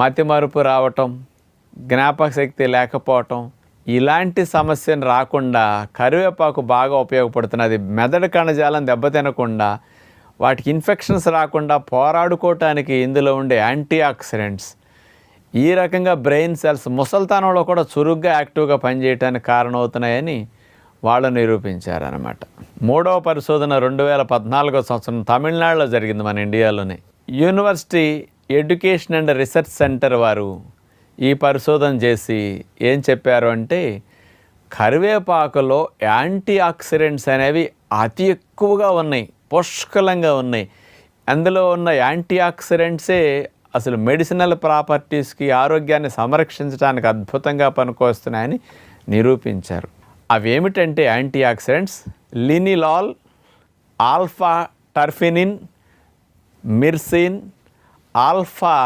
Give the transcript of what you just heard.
మతిమరుపు రావటం, జ్ఞాపక శక్తి లేకపోవటం, ఇలాంటి సమస్యను రాకుండా కరివేపాకు బాగా ఉపయోగపడుతున్నది. మెదడు కణజాలం దెబ్బతినకుండా, వాటికి ఇన్ఫెక్షన్స్ రాకుండా పోరాడుకోవటానికి ఇందులో ఉండే యాంటీ ఆక్సిడెంట్స్ ఈ రకంగా బ్రెయిన్ సెల్స్ ముసల్తనంలో కూడా చురుగ్గా యాక్టివ్గా పనిచేయడానికి కారణమవుతున్నాయని వాళ్ళు నిరూపించారనమాట. మూడవ పరిశోధన 2014 సంవత్సరం తమిళనాడులో జరిగింది, మన ఇండియాలోనే. University education and research centre వారు ఈ పరిశోధన చేసి ఏం చెప్పారు అంటే, కరివేపాకులో యాంటీ ఆక్సిడెంట్స్ అనేవి అతి ఎక్కువగా ఉన్నాయి, పుష్కలంగా ఉన్నాయి. అందులో ఉన్న యాంటీ ఆక్సిడెంట్సే అసలు మెడిసినల్ ప్రాపర్టీస్కి, ఆరోగ్యాన్ని సంరక్షించడానికి అద్భుతంగా పనికొస్తున్నాయని నిరూపించారు. అవేమిటంటే యాంటీ ఆక్సిడెంట్స్ లినిలాల్, ఆల్ఫా టర్ఫినిన్, మిర్సిన్, ఆల్ఫా